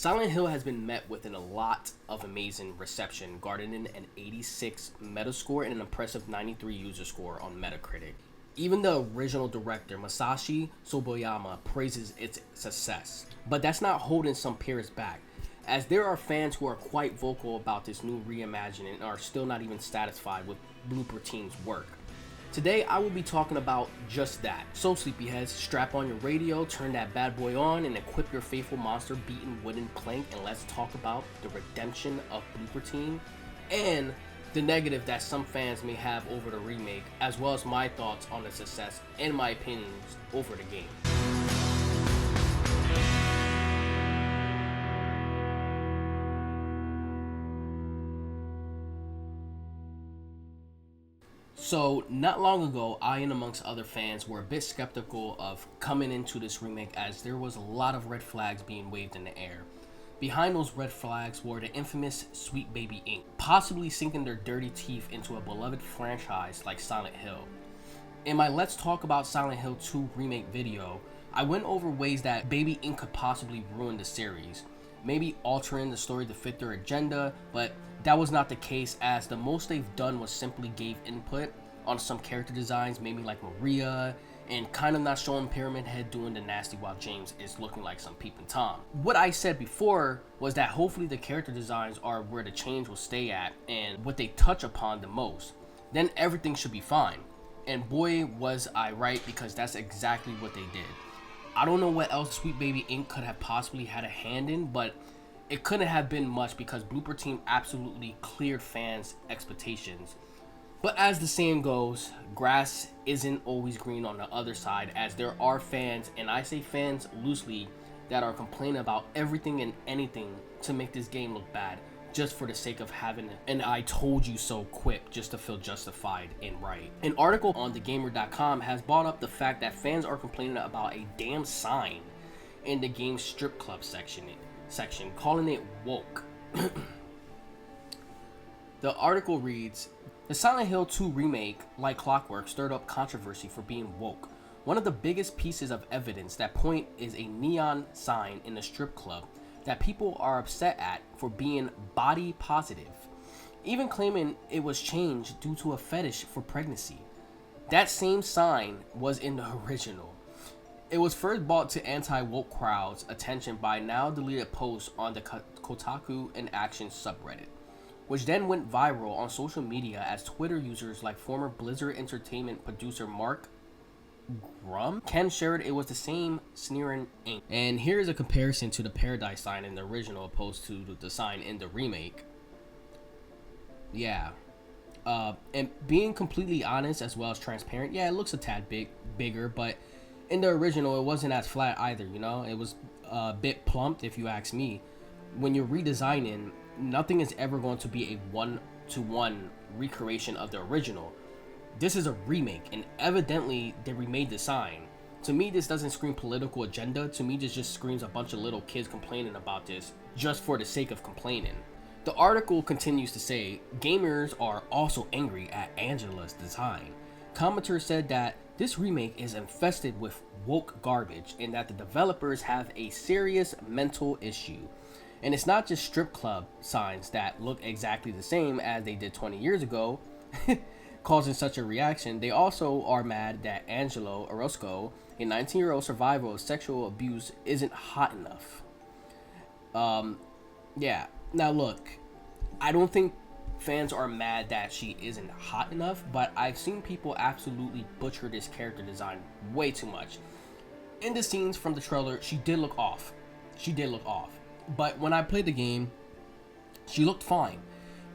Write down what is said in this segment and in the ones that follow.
Silent Hill has been met with a lot of amazing reception, garnering an 86 Metascore and an impressive 93 user score on Metacritic. Even the original director, Masashi Soboyama, praises its success. But that's not holding some peers back, as there are fans who are quite vocal about this new reimagining and are still not even satisfied with Bloober Team's work. Today, I will be talking about just that. So sleepyheads, strap on your radio, turn that bad boy on, and equip your faithful monster beaten wooden plank, and let's talk about the redemption of Bloober Team and the negative that some fans may have over the remake, as well as my thoughts on the success and my opinions over the game. So, not long ago, I and amongst other fans were a bit skeptical of coming into this remake, as there was a lot of red flags being waved in the air. Behind those red flags were the infamous Sweet Baby Inc., possibly sinking their dirty teeth into a beloved franchise like Silent Hill. In my Let's Talk About Silent Hill 2 remake video, I went over ways that Baby Inc. could possibly ruin the series, maybe altering the story to fit their agenda, but that was not the case, as the most they've done was simply gave input on some character designs, maybe like Maria, and kind of not showing Pyramid Head doing the nasty while James is looking like some peeping Tom. What I said before was that hopefully the character designs are where the change will stay at and what they touch upon the most. Then everything should be fine. And boy was I right, because that's exactly what they did. I don't know what else Sweet Baby Inc. could have possibly had a hand in, but it couldn't have been much, because Bloober Team absolutely cleared fans' expectations. But as the saying goes, grass isn't always green on the other side, as there are fans, and I say fans loosely, that are complaining about everything and anything to make this game look bad, just for the sake of having an "I told you so" quip, just to feel justified and right. An article on thegamer.com has brought up the fact that fans are complaining about a damn sign in the game's strip club section, calling it woke. The article reads, "The Silent Hill 2 remake, like clockwork, stirred up controversy for being woke. One of the biggest pieces of evidence that point is a neon sign in the strip club that people are upset at for being body positive, even claiming it was changed due to a fetish for pregnancy. That same sign was in the original. It was first brought to anti-woke crowds' attention by now deleted posts on the Kotaku in Action subreddit, which then went viral on social media as Twitter users like former Blizzard Entertainment producer Mark Grum Ken shared it was the same sneering ink." And here's a comparison to the Paradise sign in the original opposed to the sign in the remake. Yeah. And being completely honest as well as transparent, yeah, it looks a tad bigger, but in the original, it wasn't as flat either, you know? It was a bit plumped, if you ask me. When you're redesigning, nothing is ever going to be a one-to-one recreation of the original. This is a remake, and evidently they remade the sign. To me, this doesn't scream political agenda. To me, this just screams a bunch of little kids complaining about this just for the sake of complaining. The article continues to say, gamers are also angry at Angela's design. Commenters said that this remake is infested with woke garbage and that the developers have a serious mental issue. And it's not just strip club signs that look exactly the same as they did 20 years ago, causing such a reaction. They also are mad that Angelo Orozco, a 19-year-old survivor of sexual abuse, isn't hot enough. Yeah. Now look, I don't think fans are mad that she isn't hot enough, but I've seen people absolutely butcher this character design way too much. In the scenes from the trailer, she did look off. But when I played the game, she looked fine.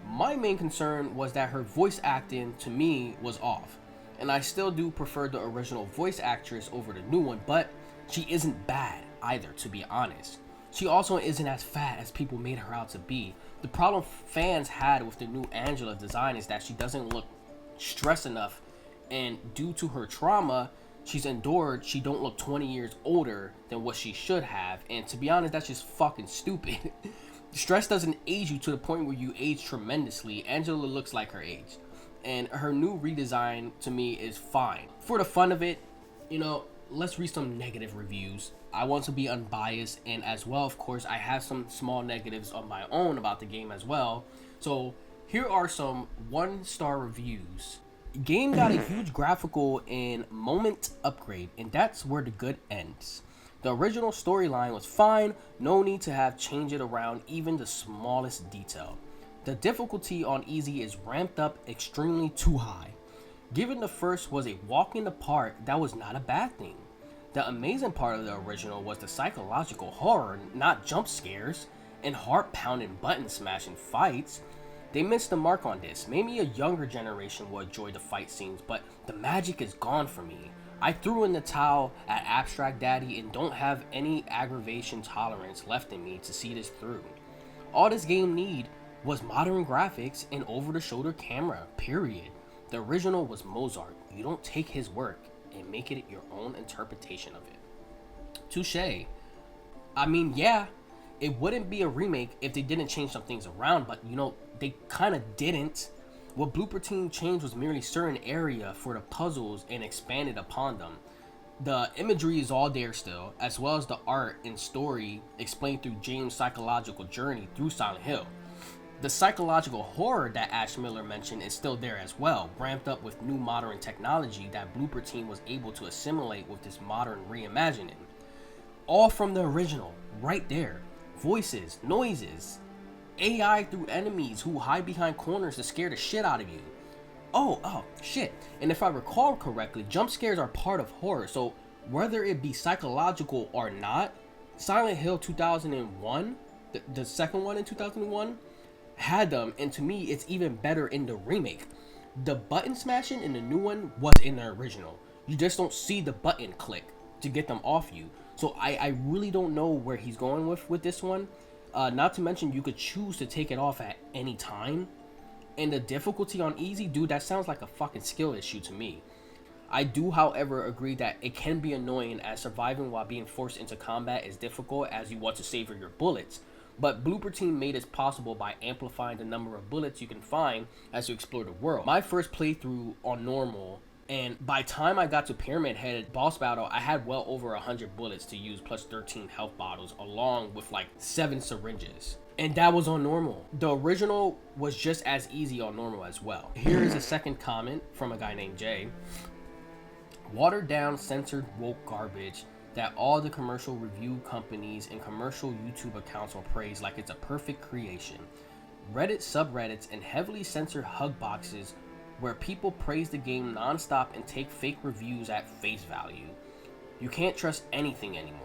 My main concern was that her voice acting, to me, was off. And I still do prefer the original voice actress over the new one, but she isn't bad either, to be honest. She also isn't as fat as people made her out to be. The problem fans had with the new Angela design is that she doesn't look stressed enough, and due to her trauma she's endured, she don't look 20 years older than what she should have. And to be honest, that's just fucking stupid. Stress doesn't age you to the point where you age tremendously. Angela looks like her age, and her new redesign to me is fine. For the fun of it, you know, let's read some negative reviews. I want to be unbiased, and as well, of course, I have some small negatives of my own about the game as well. So here are some 1-star reviews. Game got a huge graphical and moment upgrade, and that's where the good ends. The original storyline was fine, no need to have change it around even the smallest detail. The difficulty on easy is ramped up extremely too high. Given the first was a walk in the park, that was not a bad thing. The amazing part of the original was the psychological horror, not jump scares, and heart-pounding button-smashing fights. They missed the mark on this. Maybe a younger generation will enjoy the fight scenes, but the magic is gone for me. I threw in the towel at Abstract Daddy and don't have any aggravation tolerance left in me to see this through. All this game need was modern graphics and over-the-shoulder camera, period. The original was Mozart. You don't take his work and make it your own interpretation of it. Touche. I mean, yeah, it wouldn't be a remake if they didn't change some things around, but they kind of didn't. What Bloober Team changed was merely certain area for the puzzles and expanded upon them. The imagery is all there still, as well as the art and story explained through James' psychological journey through Silent Hill. The psychological horror that Ash Miller mentioned is still there as well, ramped up with new modern technology that Bloober Team was able to assimilate with this modern reimagining. All from the original, right there. Voices, noises, AI through enemies who hide behind corners to scare the shit out of you. Oh, shit. And if I recall correctly, jump scares are part of horror, so whether it be psychological or not, Silent Hill 2001, the second one in 2001, had them, and to me, it's even better in the remake. The button smashing in the new one was in the original. You just don't see the button click to get them off you. So I really don't know where he's going with this one. Not to mention, you could choose to take it off at any time. And the difficulty on easy, dude, that sounds like a fucking skill issue to me. I do, however, agree that it can be annoying as surviving while being forced into combat is difficult as you want to savor your bullets. But Bloober Team made it possible by amplifying the number of bullets you can find as you explore the world. My first playthrough on normal, and by the time I got to Pyramid Head boss battle, I had well over 100 bullets to use plus 13 health bottles along with like 7 syringes. And that was on normal. The original was just as easy on normal as well. Here is a second comment from a guy named Jay. Watered down, censored, woke garbage that all the commercial review companies and commercial YouTube accounts will praise like it's a perfect creation. Reddit subreddits and heavily censored hug boxes where people praise the game nonstop and take fake reviews at face value. You can't trust anything anymore.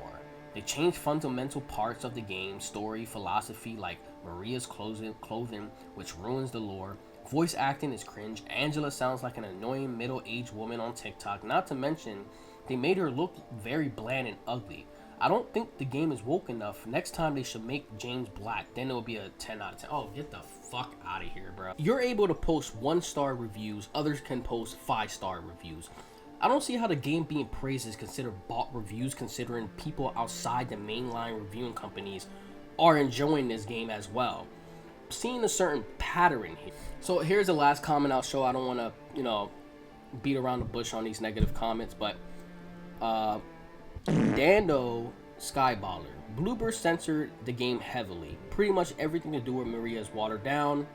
They changed fundamental parts of the game, story, philosophy like Maria's clothing, which ruins the lore. Voice acting is cringe. Angela sounds like an annoying middle-aged woman on TikTok. Not to mention, they made her look very bland and ugly. I don't think the game is woke enough. Next time they should make James black. Then it'll be a 10 out of 10. Oh, get the fuck out of here, bro. You're able to post 1-star reviews. Others can post 5-star reviews. I don't see how the game being praised is considered bought reviews, considering people outside the mainline reviewing companies are enjoying this game as well. I'm seeing a certain pattern here. So here's the last comment I'll show. I don't want to, beat around the bush on these negative comments, but Dando Skyballer. Bloober censored the game heavily. Pretty much everything to do with Maria is watered down.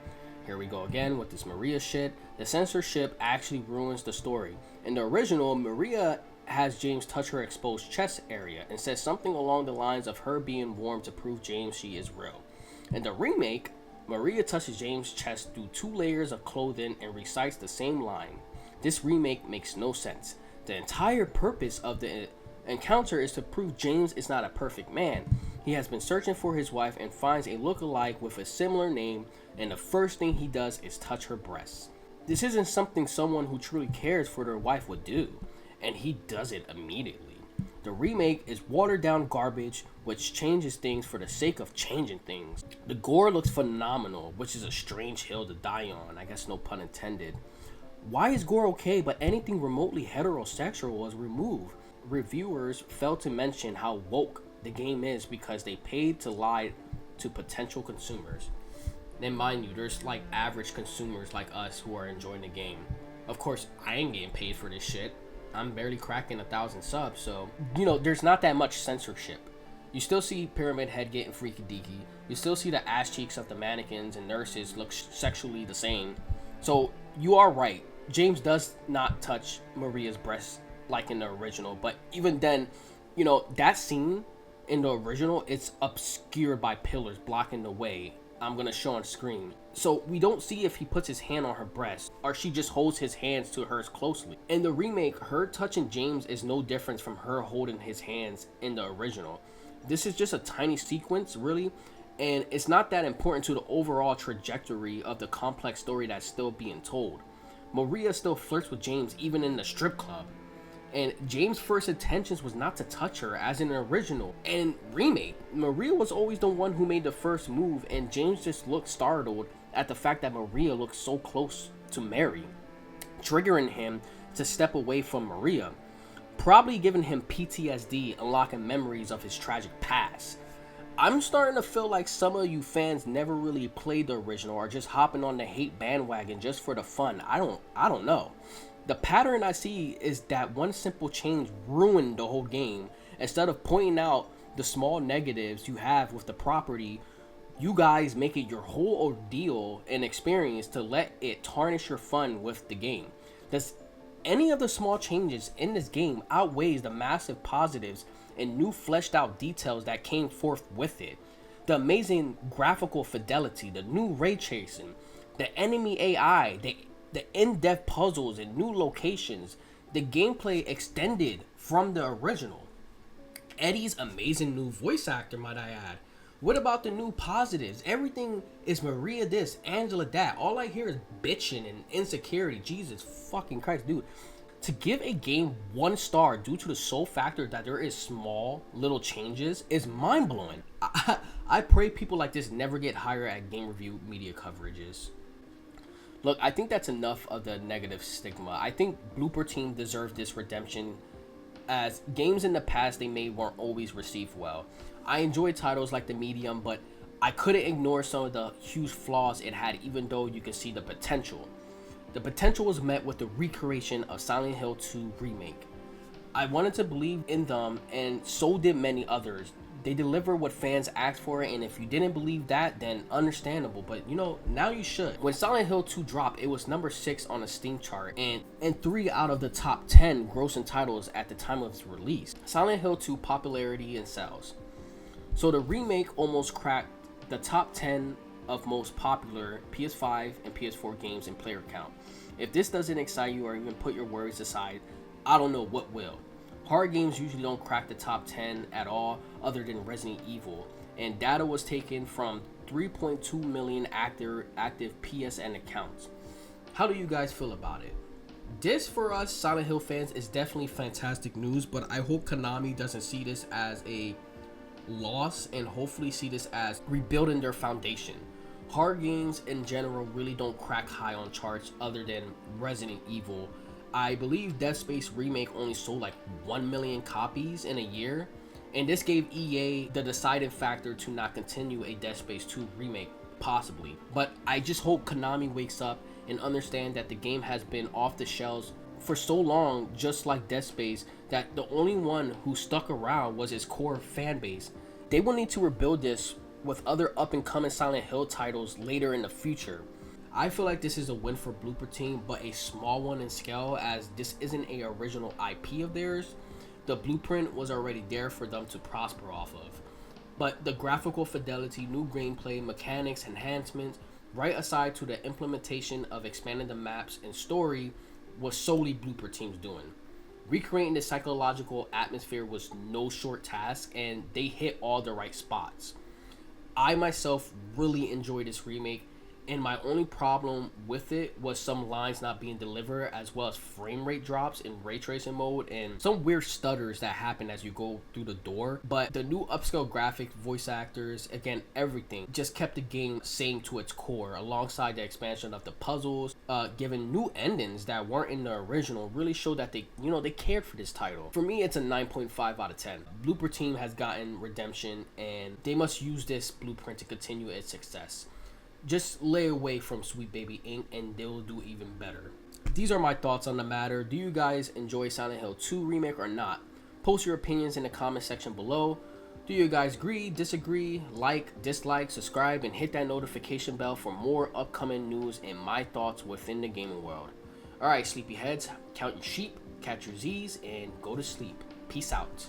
Here we go again with this Maria shit. The censorship actually ruins the story. In the original, Maria has James touch her exposed chest area and says something along the lines of her being warm to prove James she is real. In the remake, Maria touches James' chest through 2 layers of clothing and recites the same line. This remake makes no sense. The entire purpose of the encounter is to prove James is not a perfect man. He has been searching for his wife and finds a look-alike with a similar name, and the first thing he does is touch her breasts. This isn't something someone who truly cares for their wife would do, and he does it immediately. The remake is watered down garbage, which changes things for the sake of changing things. The gore looks phenomenal, which is a strange hill to die on, I guess no pun intended. Why is gore okay, but anything remotely heterosexual was removed? Reviewers failed to mention how woke the game is because they paid to lie to potential consumers. Then mind you, there's like average consumers like us who are enjoying the game. Of course, I ain't getting paid for this shit. I'm barely cracking 1,000 subs, so there's not that much censorship. You still see Pyramid Head getting freaky deaky. You still see the ass cheeks of the mannequins and nurses look sexually the same. So you are right. James does not touch Maria's breast like in the original, but even then, that scene in the original, it's obscured by pillars blocking the way. I'm gonna show on screen. So we don't see if he puts his hand on her breast or she just holds his hands to hers closely. In the remake, her touching James is no different from her holding his hands in the original. This is just a tiny sequence, really, and it's not that important to the overall trajectory of the complex story that's still being told. Maria still flirts with James even in the strip club. And James' first intentions was not to touch her as in the original and remake. Maria was always the one who made the first move, and James just looked startled at the fact that Maria looked so close to Mary, triggering him to step away from Maria, probably giving him PTSD, unlocking memories of his tragic past. I'm starting to feel like some of you fans never really played the original or just hopping on the hate bandwagon just for the fun. I don't know. The pattern I see is that one simple change ruined the whole game. Instead of pointing out the small negatives you have with the property, you guys make it your whole ordeal and experience to let it tarnish your fun with the game. Does any of the small changes in this game outweighs the massive positives and new fleshed out details that came forth with it? The amazing graphical fidelity, the new ray tracing, the enemy AI, the in-depth puzzles and new locations, the gameplay extended from the original. Eddie's amazing new voice actor, might I add. What about the new positives? Everything is Maria this, Angela that. All I hear is bitching and insecurity. Jesus fucking Christ, dude. To give a game 1 star due to the sole factor that there is small little changes is mind-blowing. I pray people like this never get higher at game review media coverages. Look, I think that's enough of the negative stigma. I think Bloober Team deserves this redemption, as games in the past they made weren't always received well. I enjoyed titles like The Medium, but I couldn't ignore some of the huge flaws it had, even though you could see the potential. The potential was met with the recreation of Silent Hill 2 Remake. I wanted to believe in them, and so did many others. They deliver what fans asked for, and if you didn't believe that, then understandable, but now you should. When Silent Hill 2 dropped, it was number 6 on the Steam chart and 3 out of the top 10 grossing titles at the time of its release. Silent Hill 2 popularity and sales. So the remake almost cracked the top 10 of most popular PS5 and PS4 games in player count. If this doesn't excite you or even put your worries aside, I don't know what will. Horror games usually don't crack the top 10 at all, other than Resident Evil, and data was taken from 3.2 million active PSN accounts. How do you guys feel about it? This, for us Silent Hill fans, is definitely fantastic news, but I hope Konami doesn't see this as a loss and hopefully see this as rebuilding their foundation. Horror games in general really don't crack high on charts other than Resident Evil. I believe Dead Space Remake only sold like 1 million copies in a year, and this gave EA the deciding factor to not continue a Dead Space 2 remake, possibly. But I just hope Konami wakes up and understand that the game has been off the shelves for so long, just like Dead Space, that the only one who stuck around was its core fan base. They will need to rebuild this with other up-and-coming Silent Hill titles later in the future. I feel like this is a win for Bloober Team, but a small one in scale, as this isn't a original IP of theirs. The blueprint was already there for them to prosper off of. But the graphical fidelity, new gameplay, mechanics, enhancements, right aside to the implementation of expanding the maps and story, was solely Bloober Team's doing. Recreating the psychological atmosphere was no short task, and they hit all the right spots. I myself really enjoyed this remake, and my only problem with it was some lines not being delivered, as well as frame rate drops in ray tracing mode and some weird stutters that happen as you go through the door. But the new upscale graphics, voice actors, again, everything just kept the game sane to its core, alongside the expansion of the puzzles, giving new endings that weren't in the original, really showed that they cared for this title. For me, it's a 9.5 out of 10. Bloober Team has gotten redemption, and they must use this blueprint to continue its success. just lay away from Sweet Baby Inc. and they'll do even better. These are my thoughts on the matter. Do you guys enjoy Silent Hill 2 Remake or not? Post your opinions in the comment section below. Do you guys agree, disagree, like, dislike, subscribe, and hit that notification bell for more upcoming news and my thoughts within the gaming world. Alright, sleepyheads, count your sheep, catch your Z's, and go to sleep. Peace out.